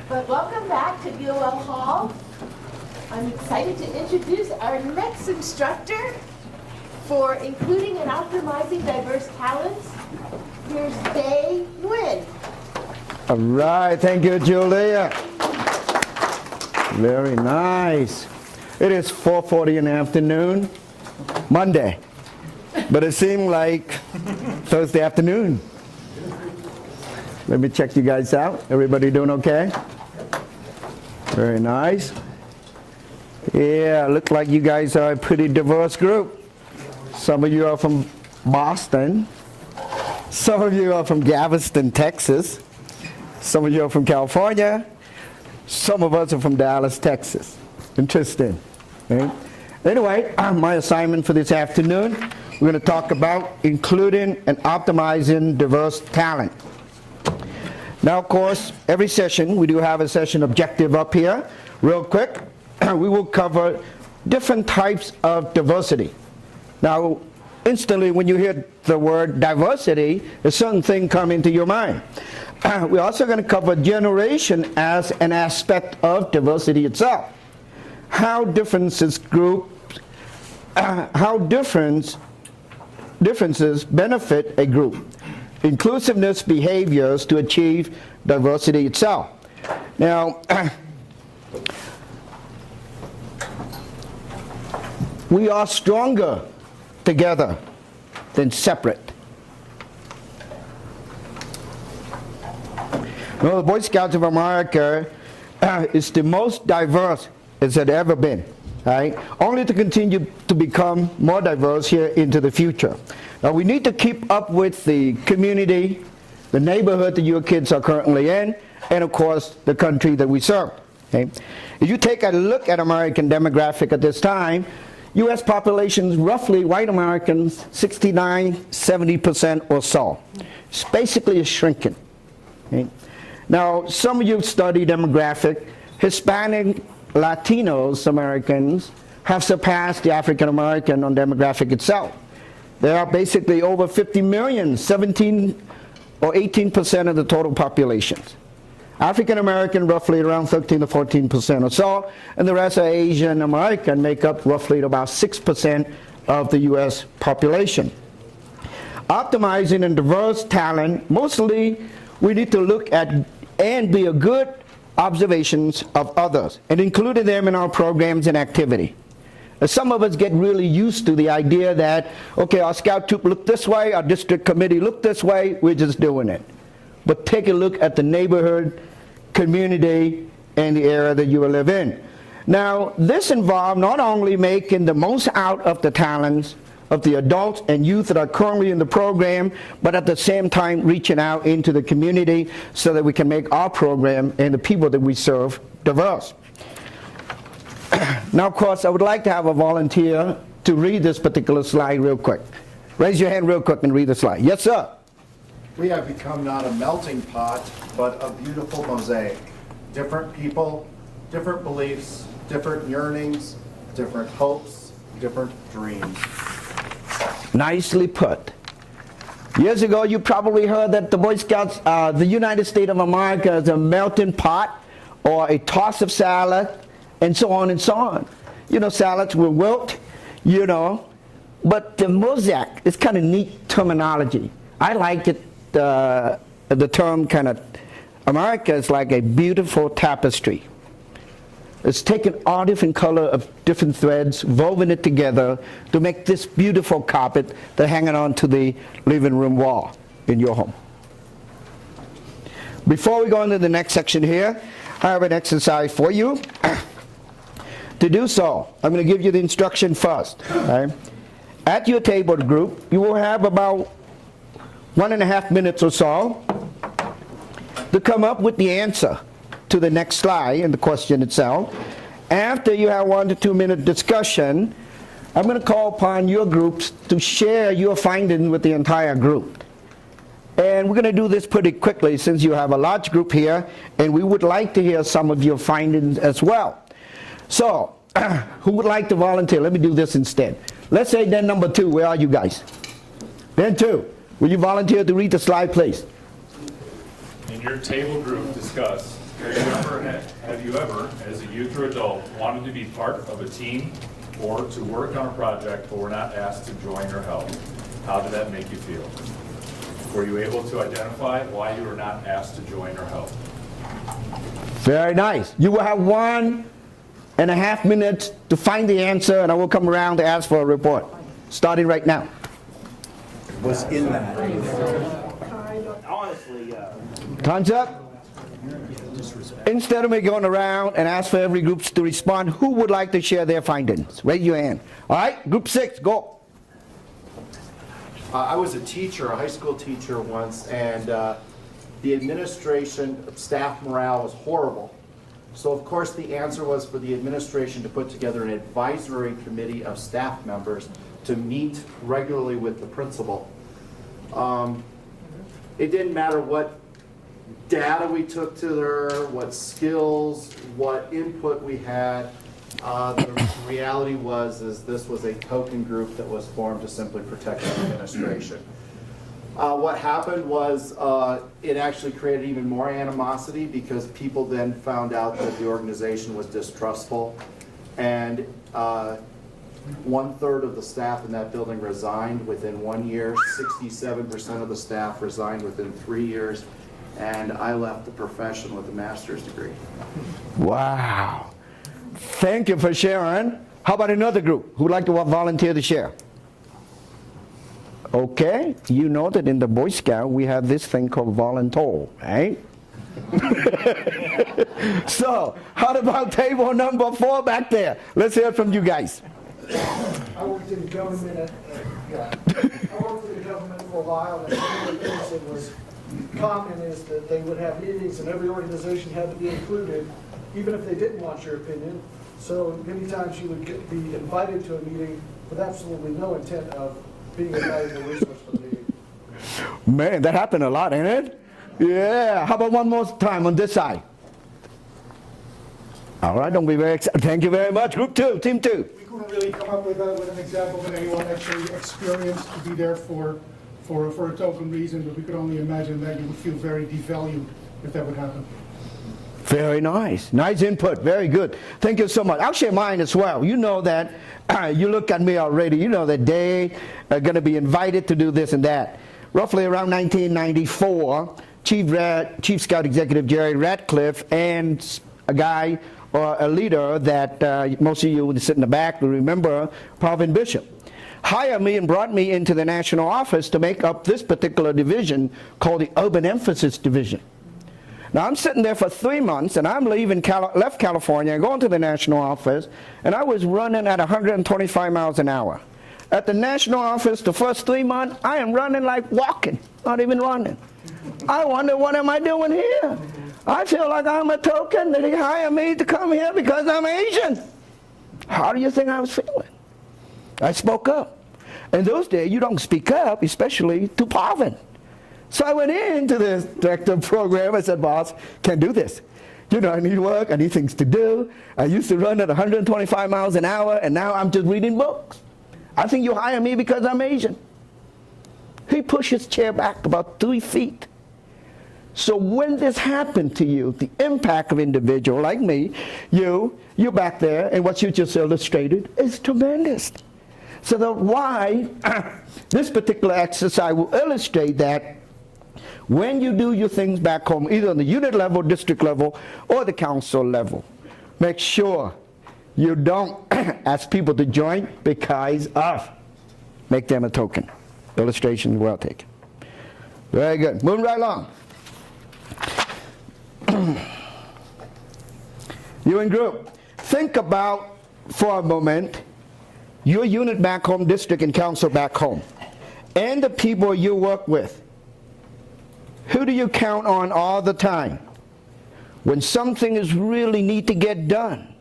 But welcome back to BOL Hall. I'm excited to introduce our next instructor for including and optimizing diverse talents. Here's Bae Nguyen. All right, thank you, Julia. Very nice. It is 4:40 in the afternoon, Monday, but it seemed like Thursday afternoon. Let me check you guys out. Everybody doing okay? Very nice. Yeah, look like you guys are a pretty diverse group. Some of you are from Boston. Some of you are from Galveston, Texas. Some of you are from California. Some of us are from Dallas, Texas. Interesting. Right? Anyway, my assignment for this afternoon, we're going to talk about including and optimizing diverse talent. Now, of course, every session, we do have a session objective up here. Real quick, we will cover different types of diversity. Now, instantly, when you hear the word diversity, a certain thing come into your mind. We're also going to cover generation as an aspect of diversity itself. How differences benefit a group. Inclusiveness behaviors to achieve diversity itself. Now, we are stronger together than separate. Well, the Boy Scouts of America is the most diverse it's had ever been, right? Only to continue to become more diverse here into the future. Now, we need to keep up with the community, the neighborhood that your kids are currently in, and of course, the country that we serve. Okay? If you take a look at American demographic at this time, U.S. population's roughly white Americans, 69-70% or so. It's basically shrinking. Okay? Now, some of you study demographic. Hispanic, Latinos Americans have surpassed the African American on demographic itself. There are basically over 50 million, 17 or 18% of the total populations. African American roughly around 13 to 14% or so, and the rest are Asian American, make up roughly about 6% of the U.S. population. Optimizing and diverse talent, mostly we need to look at and be a good observations of others and including them in our programs and activity. Some of us get really used to the idea that, okay, our scout troop look this way, our district committee look this way, we're just doing it. But take a look at the neighborhood, community, and the area that you live in. Now, this involves not only making the most out of the talents of the adults and youth that are currently in the program, but at the same time reaching out into the community so that we can make our program and the people that we serve diverse. Now, of course, I would like to have a volunteer to read this particular slide real quick. Raise your hand real quick and read the slide. Yes, sir. We have become not a melting pot, but a beautiful mosaic. Different people, different beliefs, different yearnings, different hopes, different dreams. Nicely put. Years ago, you probably heard that the Boy Scouts, the United States of America is a melting pot or a toss of salad, and so on and so on. You know, salads will wilt, you know, but the mosaic is kind of neat terminology. I like it, the term kind of, America is like a beautiful tapestry. It's taken all different color of different threads, woven it together to make this beautiful carpet that's hanging on to the living room wall in your home. Before we go into the next section here, I have an exercise for you. To do so, I'm going to give you the instruction first. Okay? At your table group, you will have about 1.5 minutes or so to come up with the answer to the next slide and the question itself. After you have 1 to 2 minute discussion, I'm going to call upon your groups to share your findings with the entire group. And we're going to do this pretty quickly since you have a large group here, and we would like to hear some of your findings as well. So, who would like to volunteer? Let me do this instead. Let's say then number 2, where are you guys? Then 2, will you volunteer to read the slide, please? In your table group, discuss Have you ever, as a youth or adult, wanted to be part of a team or to work on a project but were not asked to join or help? How did that make you feel? Were you able to identify why you were not asked to join or help? Very nice. You will have 1.5 minutes to find the answer, and I will come around to ask for a report. Starting right now. Was in that. Honestly, Time's up. Instead of me going around and ask for every group to respond, who would like to share their findings? Raise your hand. All right, group 6, go. I was a teacher, a high school teacher once, and the administration, staff morale was horrible. So of course the answer was for the administration to put together an advisory committee of staff members to meet regularly with the principal. It didn't matter what data we took to her, what skills, what input we had. The reality was this was a token group that was formed to simply protect the administration. What happened was it actually created even more animosity because people then found out that the organization was distrustful, and 1/3 of the staff in that building resigned within 1 year. 67% of the staff resigned within 3 years, and I left the profession with a master's degree. Wow. Thank you for sharing. How about another group who would like to volunteer to share? Okay, you know that in the Boy Scout we have this thing called voluntold, right? So, how about table number 4 back there? Let's hear it from you guys. I worked in government I worked in government for a while, and one of the things that was common is that they would have meetings and every organization had to be included, even if they didn't want your opinion. So many times you would be invited to a meeting with absolutely no intent of being a valuable resource for the meeting. Man, that happened a lot, ain't it? Yeah, how about one more time on this side? All right, don't be very excited. Thank you very much. Group 2, team 2. We couldn't really come up with an example that anyone actually experienced to be there for a token reason, but we could only imagine that you would feel very devalued if that would happen. Very nice. Nice input. Very good. Thank you so much. I'll share mine as well. You know that, you look at me already, you know that they are going to be invited to do this and that. Roughly around 1994, Chief Scout Executive Jerry Ratcliffe and a guy or a leader that most of you would sit in the back will remember, Parvin Bishop, hired me and brought me into the national office to make up this particular division called the Urban Emphasis Division. Now I'm sitting there for 3 months, and I'm left California and going to the national office, and I was running at 125 miles an hour. At the national office, the first 3 months, I am running like walking, not even running. I wonder, what am I doing here? I feel like I'm a token that he hired me to come here because I'm Asian. How do you think I was feeling? I spoke up. In those days, you don't speak up, especially to Parvin. So I went into the director of program. I said, boss, can't do this. You know, I need work. I need things to do. I used to run at 125 miles an hour, and now I'm just reading books. I think you hire me because I'm Asian. He pushed his chair back about 3 feet. So when this happened to you, the impact of individual like me, you're back there, and what you just illustrated is tremendous. So the why, this particular exercise will illustrate that when you do your things back home, either on the unit level, district level, or the council level, make sure you don't ask people to join because of, make them a token. Illustration well taken. Very good. Moving right along. You in group, think about for a moment your unit back home, district and council back home, and the people you work with. Who do you count on all the time? When something is really need to get done,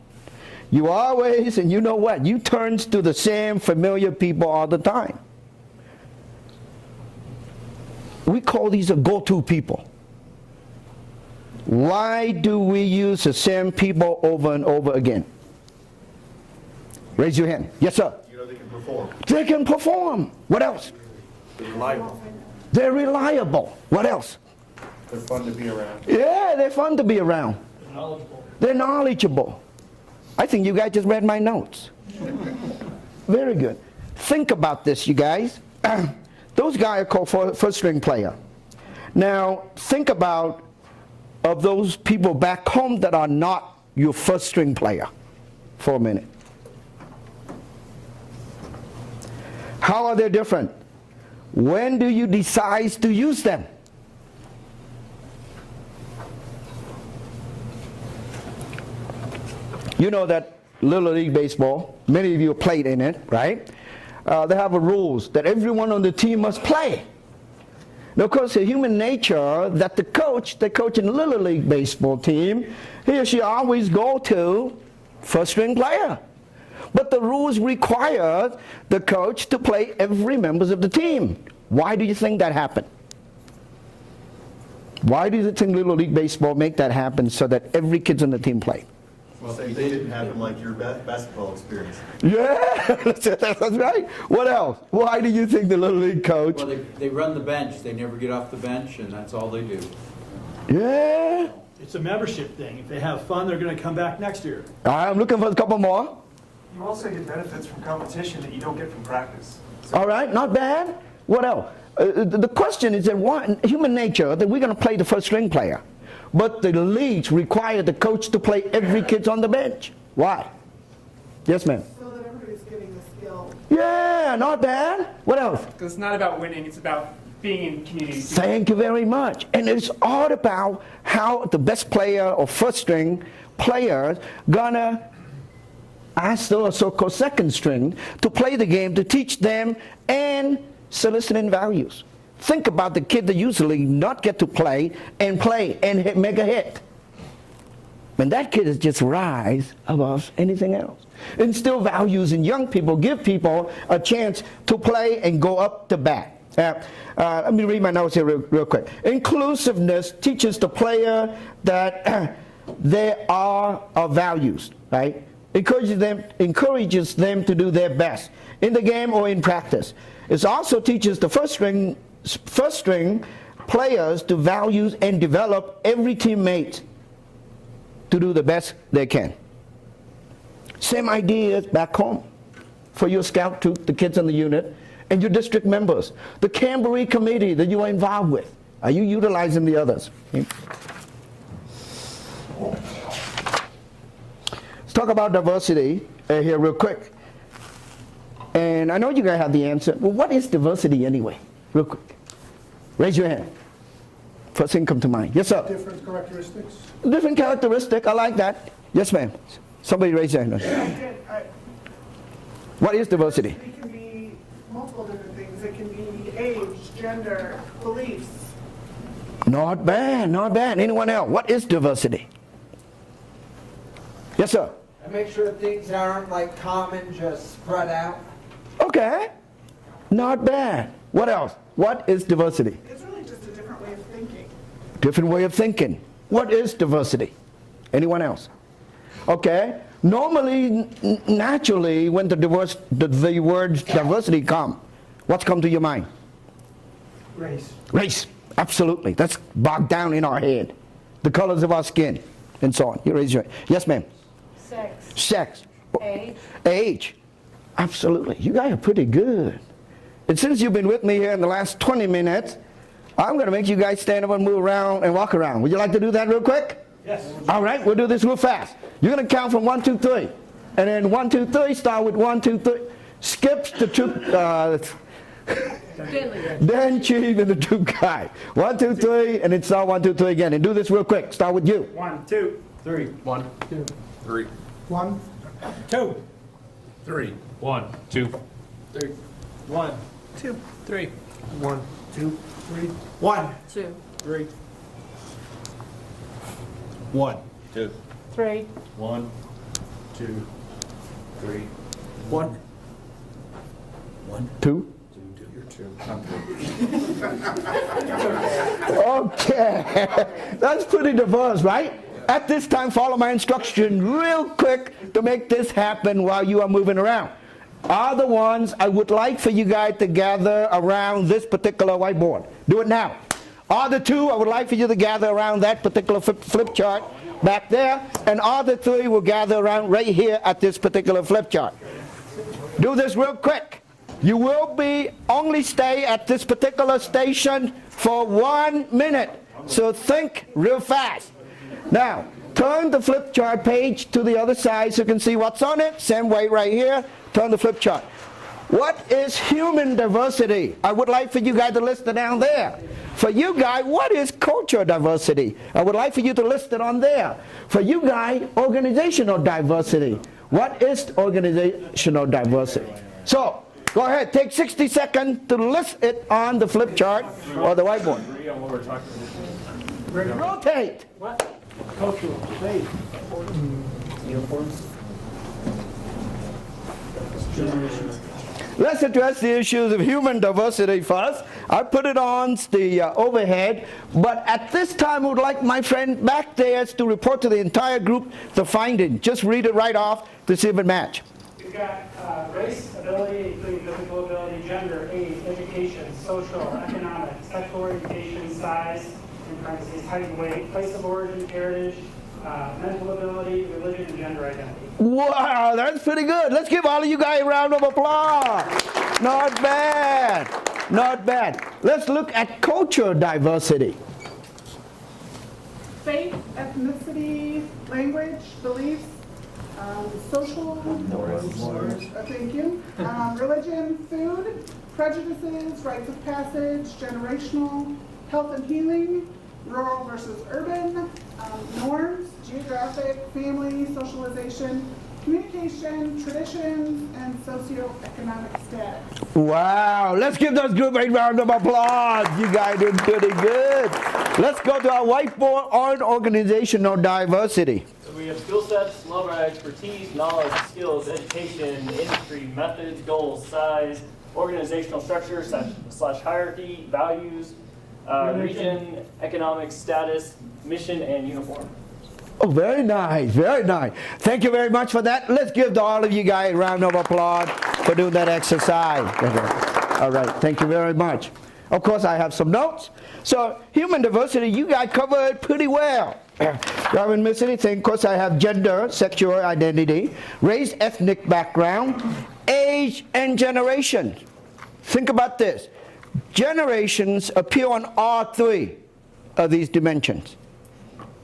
you always, and you know what, you turn to the same familiar people all the time. We call these a go-to people. Why do we use the same people over and over again? Raise your hand. Yes, sir. You know they can perform. They can perform. What else? They're reliable. They're reliable. What else? They're fun to be around. Yeah, they're fun to be around. Knowledgeable. They're knowledgeable. I think you guys just read my notes. Very good. Think about this, you guys. Those guys are called first string player. Now, think about of those people back home that are not your first string player for a minute. How are they different? When do you decide to use them? You know that Little League Baseball, many of you have played in it, right? They have a rules that everyone on the team must play. Now, of course, it's human nature that the coach in the Little League Baseball team, he or she always go to first string player. But the rules require the coach to play every member of the team. Why do you think that happened? Why do you think Little League Baseball make that happen so that every kid's on the team play? Well, they didn't happen like your basketball experience. Yeah, that's right. What else? Why do you think the Little League coach? Well, they run the bench. They never get off the bench, and that's all they do. Yeah. It's a membership thing. If they have fun, they're going to come back next year. I'm looking for a couple more. You also get benefits from competition that you don't get from practice. So All right, not bad. What else? The question is that why, human nature, that we're going to play the first string player. But the leagues require the coach to play every kid on the bench. Why? Yes, ma'am. So that everybody's getting the skill. Yeah, not bad. What else? Because it's not about winning, it's about being in community. Thank you very much. And it's all about how the best player or first string players gonna ask the so-called second string to play the game, to teach them and soliciting values. Think about the kid that usually not get to play and make a hit. And that kid is just rise above anything else. Instill values in young people, give people a chance to play and go up to bat. Let me read my notes here real quick. Inclusiveness teaches the player that there are values, right? Encourages them to do their best in the game or in practice. It also teaches the first string players to value and develop every teammate to do the best they can. Same ideas back home for your scout troop, the kids in the unit, and your district members. The Camboree committee that you are involved with. Are you utilizing the others? Let's talk about diversity here real quick. And I know you guys have the answer. Well, what is diversity anyway? Real quick. Raise your hand. First thing come to mind. Yes, sir. Different characteristics? Different characteristic. I like that. Yes, ma'am. Somebody raise their hand. What is diversity? It can be multiple different things. It can be age, gender, beliefs. Not bad, not bad. Anyone else? What is diversity? Yes, sir. And make sure things aren't like common, just spread out. Okay. Not bad. What else? What is diversity? It's really just a different way of thinking. Different way of thinking. What is diversity? Anyone else? Okay. Normally, naturally, when the word diversity come, what's come to your mind? Race. Race. Absolutely. That's bogged down in our head. The colors of our skin, and so on. You raise your hand. Yes, ma'am. Sex. Sex. Age. Age. Absolutely. You guys are pretty good. And since you've been with me here in the last 20 minutes, I'm going to make you guys stand up and move around and walk around. Would you like to do that real quick? Yes. All right, we'll do this real fast. You're going to count from 1, 2, 3. And then 1, 2, 3, start with 1, 2, 3. Skips the troop, then Chief and the troop guy. 1, 2, 3, and then start 1, 2, 3 again. And do this real quick. Start with you. 1, 2, 3. 1, 2, 3, 1, 2, 3, 1, 2. 3, 1, 2, 3. 1, 2, 3. 1, 2, 3. 1, 2, 3, 1, 2, 3. 1. 2. You're 2. Okay. That's pretty diverse, right? At this time, follow my instruction real quick to make this happen while you are moving around. Are the ones I would like for you guys to gather around this particular whiteboard. Do it now. Other two, I would like for you to gather around that particular flip chart back there, and other three will gather around right here at this particular flip chart. Do this real quick. You will be only stay at this particular station for 1 minute, so think real fast. Now, turn the flip chart page to the other side so you can see what's on it. Same way right here, turn the flip chart. What is human diversity? I would like for you guys to list it down there. For you guys, what is cultural diversity? I would like for you to list it on there. For you guys, organizational diversity. What is organizational diversity? So, go ahead, take 60 seconds to list it on the flip chart or the whiteboard. Agree on what we're talking about. Rotate. Cultural, faith, Let's address the issues of human diversity first. I put it on the overhead, but at this time I would like my friend back there to report to the entire group the finding. Just read it right off to see if it match. We've got race, ability, including physical ability, gender, age, education, social, economic, sexual orientation, size, in parentheses, height and weight, place of origin, heritage, mental ability, religion, and gender identity. Wow, that's pretty good. Let's give all of you guys a round of applause. Not bad. Not bad. Let's look at cultural diversity. Faith, ethnicity, language, beliefs, social, thank you, religion, food, prejudices, rites of passage, generational, health and healing, rural versus urban, norms, geographic, family, socialization, communication, traditions, and socioeconomic status. Wow, let's give those group a round of applause. You guys did pretty good. Let's go to our whiteboard on organizational diversity. So we have skill sets, level of expertise, knowledge, skills, education, industry, methods, goals, size, organizational structure slash hierarchy, values, region, economic status, mission, and uniform. Oh, very nice, very nice. Thank you very much for that. Let's give all of you guys a round of applause for doing that exercise. All right, thank you very much. Of course, I have some notes. So, human diversity, you guys covered pretty well. I haven't missed anything. Of course, I have gender, sexual identity, race, ethnic background, age, and generation. Think about this. Generations appear on all three of these dimensions.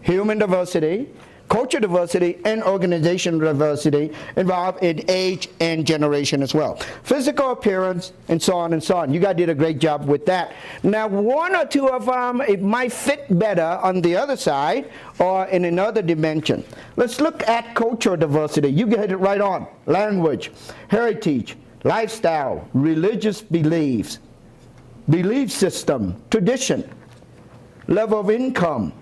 Human diversity, cultural diversity, and organizational diversity involved in age and generation as well. Physical appearance, and so on and so on. You guys did a great job with that. Now, one or two of them, it might fit better on the other side or in another dimension. Let's look at cultural diversity. You get it right on. Language, heritage, lifestyle, religious beliefs, belief system, tradition, level of income,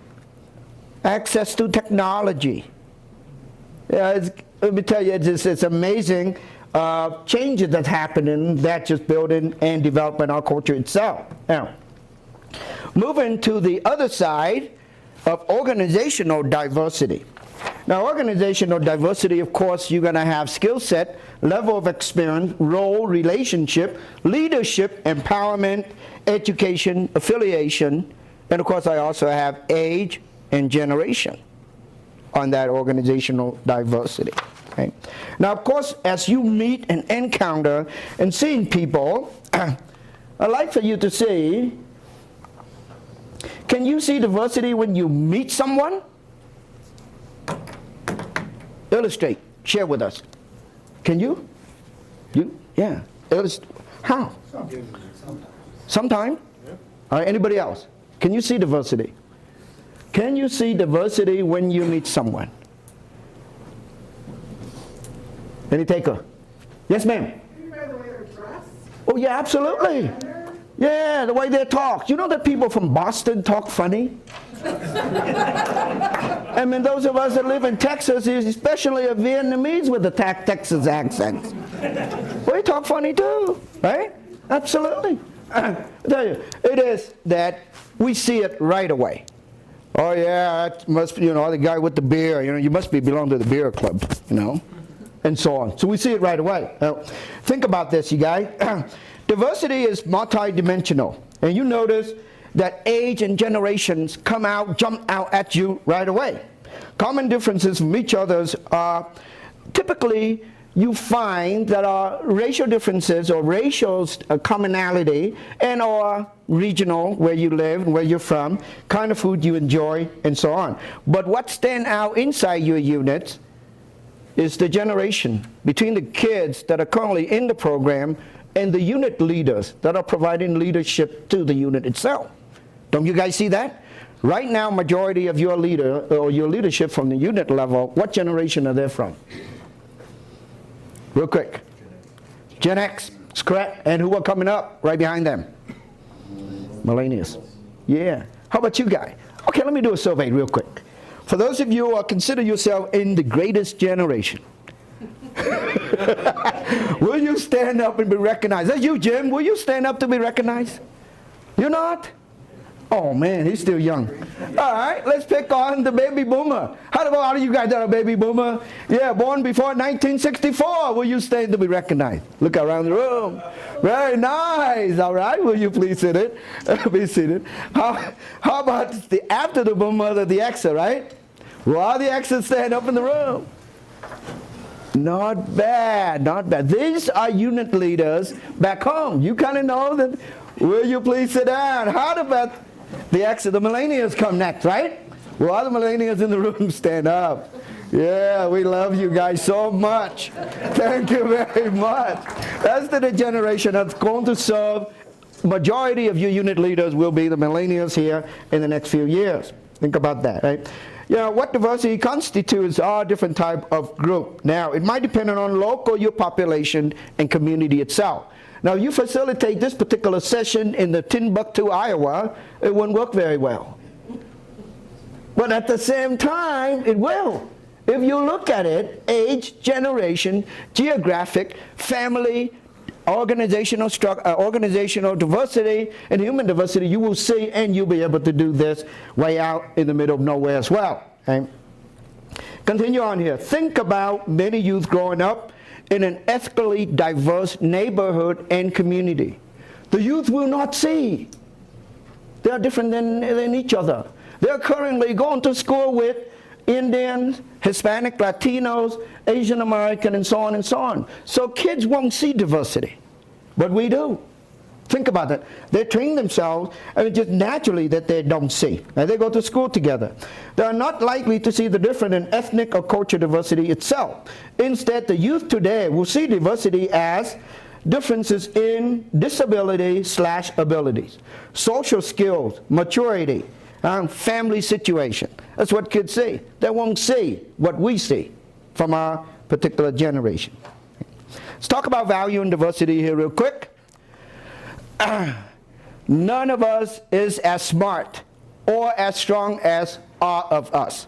access to technology. Let me tell you, it's amazing changes that's happening that's just building and developing our culture itself. Now, moving to the other side of organizational diversity. Now, organizational diversity, of course, you're going to have skill set, level of experience, role, relationship, leadership, empowerment, education, affiliation, and of course, I also have age and generation on that organizational diversity. Okay? Now, of course, as you meet and encounter and seeing people, I'd like for you to see, can you see diversity when you meet someone? Illustrate, share with us. Can you? You? Yeah. How? Sometime? Yeah. All right, anybody else? Can you see diversity? Can you see diversity when you meet someone? Any taker? Yes, ma'am. Maybe by the way they're dressed. Oh, yeah, absolutely. Gender. Yeah, the way they talk. You know that people from Boston talk funny? I mean, those of us that live in Texas, especially a Vietnamese with a Texas accent, we talk funny too, right? Absolutely. I tell you, it is that we see it right away. Oh yeah, that must be, the guy with the beer, you must belong to the beer club, and so on. So we see it right away. Now, think about this, you guys. Diversity is multidimensional. And you notice that age and generations jump out at you right away. Common differences from each others are typically you find that are racial differences or racial commonality and or regional, where you live and where you're from, kind of food you enjoy, and so on. But what stand out inside your units is the generation between the kids that are currently in the program and the unit leaders that are providing leadership to the unit itself. Don't you guys see that? Right now, majority of your leader or your leadership from the unit level, what generation are they from? Real quick. Gen X, that's correct. And who are coming up right behind them? Millennials. Yeah. How about you guys? Okay, let me do a survey real quick. For those of you who consider yourself in the greatest generation, will you stand up and be recognized? That's you, Jim. Will you stand up to be recognized? You're not? Oh man, he's still young. All right, let's pick on the baby boomer. How about all of you guys that are baby boomer? Yeah, born before 1964. Will you stand to be recognized? Look around the room. Very nice. All right, will you please sit it? Be seated. How about the after the boomer, the Xer, right? Well, all the Xers stand up in the room. Not bad, not bad. These are unit leaders back home. You kind of know that. Will you please sit down? How about the Xer, the millennials come next, right? Well, all the millennials in the room stand up. Yeah, we love you guys so much. Thank you very much. That's the generation that's going to serve. Majority of your unit leaders will be the millennials here in the next few years. Think about that, right? You know, what diversity constitutes are different type of group. Now, it might depend on local, your population, and community itself. Now, you facilitate this particular session in the Timbuktu, Iowa, it wouldn't work very well. But at the same time, it will. If you look at it, age, generation, geographic, family, organizational diversity, and human diversity, you will see, and you'll be able to do this way out in the middle of nowhere as well. Okay? Continue on here. Think about many youth growing up in an ethnically diverse neighborhood and community. The youth will not see. They are different than each other. They're currently going to school with Indians, Hispanic, Latinos, Asian American, and so on and so on. So kids won't see diversity, but we do. Think about that. They train themselves, and it's just naturally that they don't see. And they go to school together. They are not likely to see the difference in ethnic or cultural diversity itself. Instead, the youth today will see diversity as differences in disability/abilities, social skills, maturity, family situation. That's what kids see. They won't see what we see from our particular generation. Let's talk about value and diversity here real quick. None of us is as smart or as strong as all of us.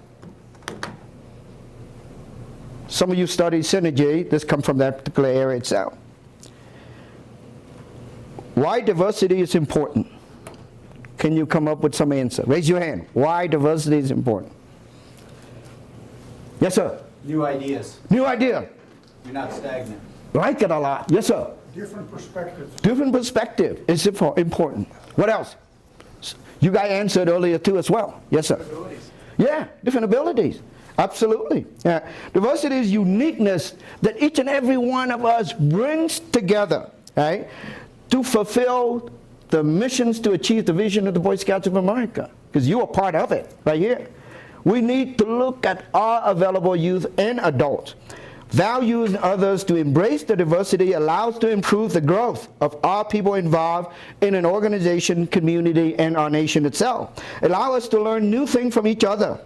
Some of you study synergy. This comes from that particular area itself. Why diversity is important? Can you come up with some answer? Raise your hand. Why diversity is important? Yes, sir. New ideas. New idea. You're not stagnant. Like it a lot. Yes, sir. Different perspectives. Different perspective is important. What else? You guys answered earlier too as well. Yes, sir. Abilities. Yeah, different abilities. Absolutely. Yeah. Diversity is uniqueness that each and every one of us brings together, right, to fulfill the missions to achieve the vision of the Boy Scouts of America, because you are part of it right here. We need to look at our available youth and adults. Values others to embrace the diversity allows to improve the growth of our people involved in an organization, community, and our nation itself. Allow us to learn new things from each other.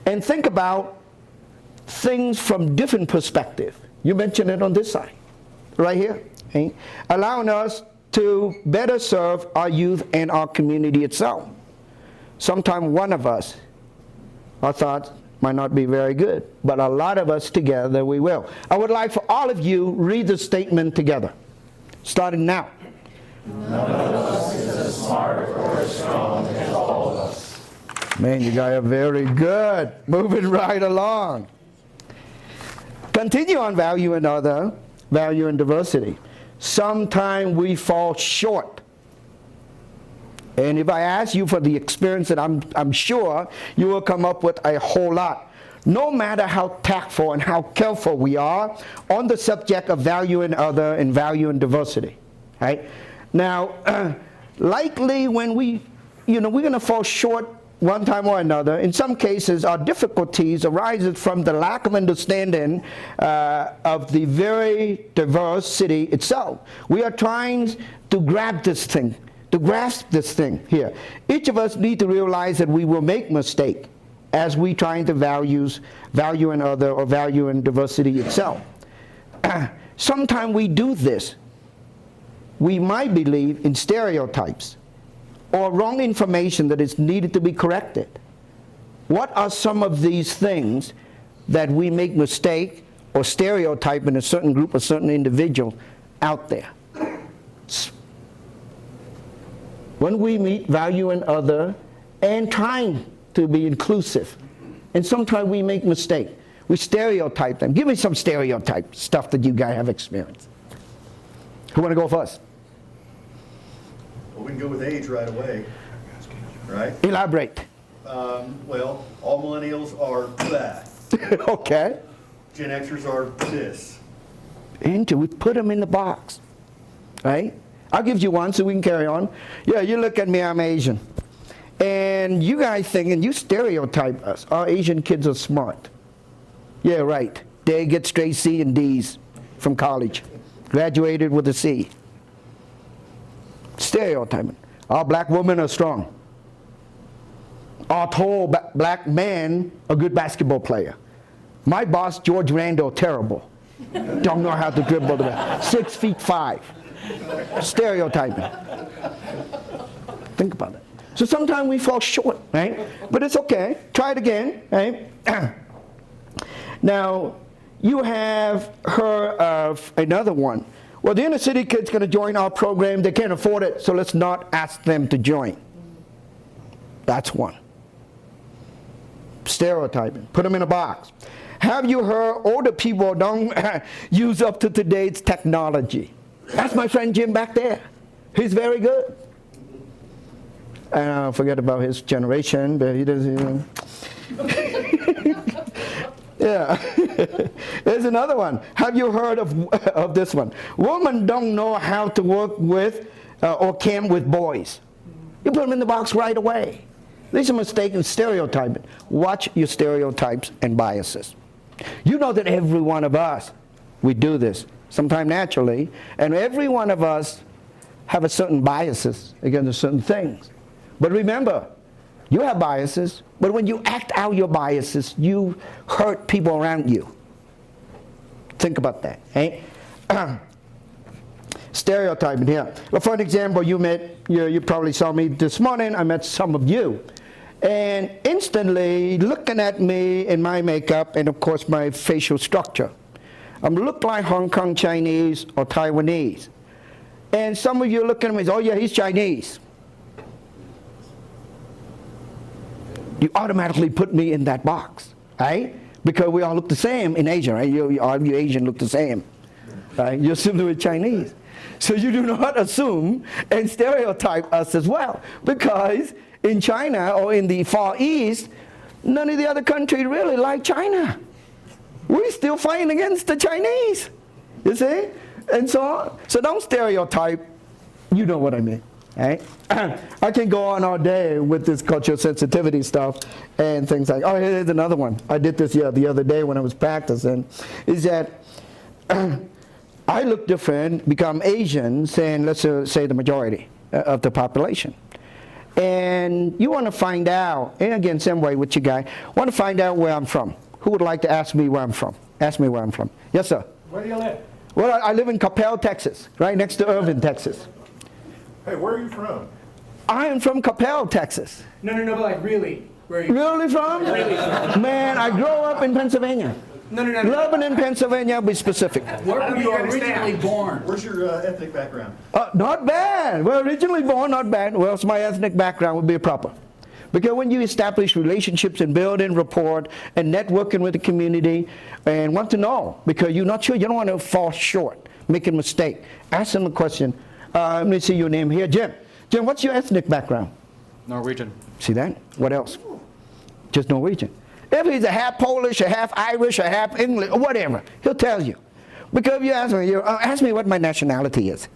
And think about things from different perspective. You mentioned it on this side, right here. Okay? Allowing us to better serve our youth and our community itself. Sometimes one of us, our thoughts might not be very good, but a lot of us together we will. I would like for all of you read the statement together, starting now. None of us is as smart or as strong as all of us. Man, you guys are very good. Moving right along. Continue on value and diversity. Sometimes we fall short. And if I ask you for the experience, that I'm sure you will come up with a whole lot. No matter how tactful and how careful we are on the subject of value in other and value in diversity, right? Now, likely when we're going to fall short one time or another. In some cases, our difficulties arises from the lack of understanding of the very diverse city itself. We are trying to grab this thing, to grasp this thing here. Each of us need to realize that we will make mistakes as we trying to value in other or value in diversity itself. Sometimes we do this. We might believe in stereotypes or wrong information that is needed to be corrected. What are some of these things that we make mistake or stereotype in a certain group or certain individual out there? When we meet value in other and trying to be inclusive, and sometimes we make mistake. We stereotype them. Give me some stereotype stuff that you guys have experienced. Who want to go first? Well, we can go with age right away, right? Elaborate. Well, all millennials are that. Okay. Gen Xers are this. And we put them in the box, right? I'll give you one so we can carry on. Yeah, you look at me, I'm Asian. And you guys think, and you stereotype us, our Asian kids are smart. Yeah, right. They get straight C and D's from college. Graduated with a C. Stereotyping. Our black women are strong. Our tall black man, a good basketball player. My boss, George Randall, terrible. Don't know how to dribble the ball. 6'5". Stereotyping. Think about it. So sometimes we fall short, right? But it's okay. Try it again, right? Now, you have heard of another one. Well, the inner city kid's going to join our program. They can't afford it, so let's not ask them to join. That's one. Stereotyping. Put them in a box. Have you heard older people don't use up to today's technology? That's my friend Jim back there. He's very good. And I'll forget about his generation, but he doesn't. Yeah. There's another one. Have you heard of this one? Women don't know how to work with or camp with boys. You put them in the box right away. These are mistaken stereotyping. Watch your stereotypes and biases. You know that every one of us, we do this, sometimes naturally, and every one of us have a certain biases against certain things. But remember, you have biases, but when you act out your biases, you hurt people around you. Think about that, eh? Stereotyping here. Well, for an example, you probably saw me this morning. I met some of you. And instantly, looking at me in my makeup and, of course, my facial structure, I look like Hong Kong Chinese or Taiwanese. And some of you look at me and say, oh, yeah, he's Chinese. You automatically put me in that box, right? Because we all look the same in Asia, right? All you Asian look the same, right? You assume we're Chinese. So you do not assume and stereotype us as well. Because in China or in the Far East, none of the other countries really like China. We're still fighting against the Chinese, you see? And so don't stereotype, you know what I mean. Right? I can go on all day with this cultural sensitivity stuff and things like, oh, here's another one. I did this the other day when I was practicing, is that I look different, become Asian, saying, let's say the majority of the population. And you want to find out, and again, same way with you guys, want to find out where I'm from. Who would like to ask me where I'm from? Ask me where I'm from. Yes, sir. Where do you live? Well, I live in Coppell, Texas, right next to Irving, Texas. Hey, where are you from? I am from Coppell, Texas. No, but like really, where are you? Really from? Really from? Man, I grew up in Pennsylvania. No. Lebanon, Pennsylvania, be specific. Where were you originally born? Where's your ethnic background? Not bad. Well, originally born, not bad. Well, it's my ethnic background would be proper. Because when you establish relationships and building rapport and networking with the community and want to know, because you're not sure, you don't want to fall short, make a mistake. Ask them a question. Let me see your name here. Jim. Jim, what's your ethnic background? Norwegian. See that? What else? Just Norwegian. If he's a half Polish, a half Irish, a half English, or whatever, he'll tell you. Because if you ask me what my nationality is.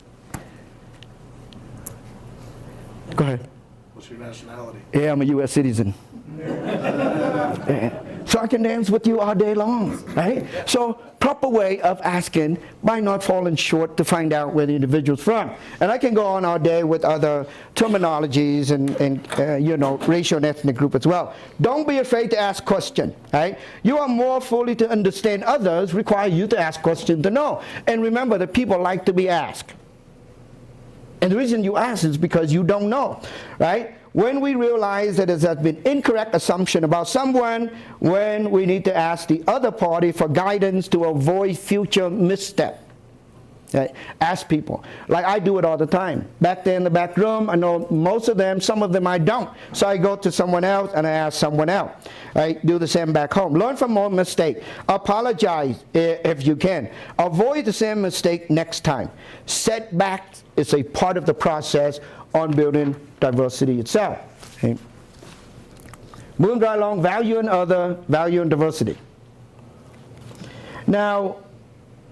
Go ahead. What's your nationality? Yeah, I'm a U.S. citizen. Yeah. So I can dance with you all day long, right? So proper way of asking by not falling short to find out where the individual's from. And I can go on all day with other terminologies and you know, racial and ethnic group as well. Don't be afraid to ask questions, right? You are more fully to understand others require you to ask questions to know. And remember that people like to be asked. And the reason you ask is because you don't know, right? When we realize that there has been incorrect assumption about someone, when we need to ask the other party for guidance to avoid future misstep. Okay? Ask people. Like I do it all the time. Back there in the back room, I know most of them, some of them I don't. So I go to someone else and I ask someone else. Right? Do the same back home. Learn from more mistake. Apologize if you can. Avoid the same mistake next time. Setbacks is a part of the process on building diversity itself. Okay? Moving right along, value in other, value in diversity. Now,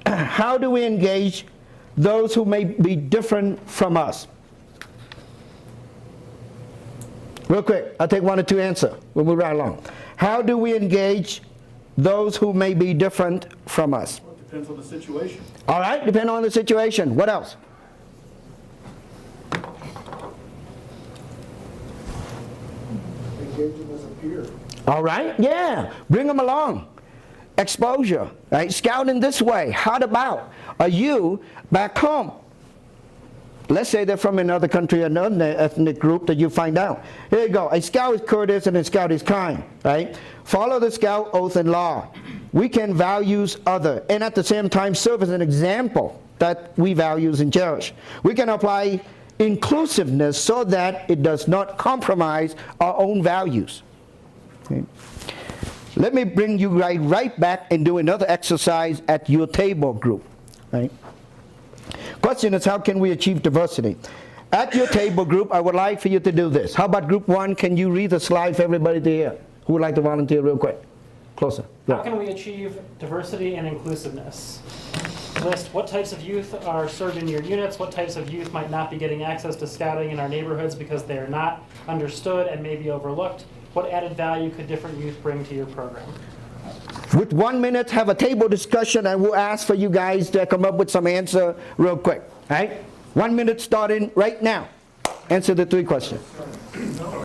how do we engage those who may be different from us? Real quick, I'll take 1 or 2 answers. We'll move right along. How do we engage those who may be different from us? Well, it depends on the situation. All right, depending on the situation. What else? Engage them as a peer. All right, yeah, bring them along. Exposure, right? Scouting this way. How about you back home? Let's say they're from another country, another ethnic group that you find out. Here you go. A scout is courteous and a scout is kind, right? Follow the scout oath and law. We can values other and at the same time serve as an example that we values and cherish. We can apply inclusiveness so that it does not compromise our own values. Okay. Let me bring you right back and do another exercise at your table group. Right? Question is, how can we achieve diversity? At your table group, I would like for you to do this. How about group 1? Can you read the slide for everybody to hear? Who would like to volunteer real quick? Closer. Go. How can we achieve diversity and inclusiveness? List what types of youth are served in your units, what types of youth might not be getting access to scouting in our neighborhoods because they are not understood and may be overlooked. What added value could different youth bring to your program? With 1 minute, have a table discussion, and we'll ask for you guys to come up with some answer real quick. Right? 1 minute starting right now. Answer the 3 questions.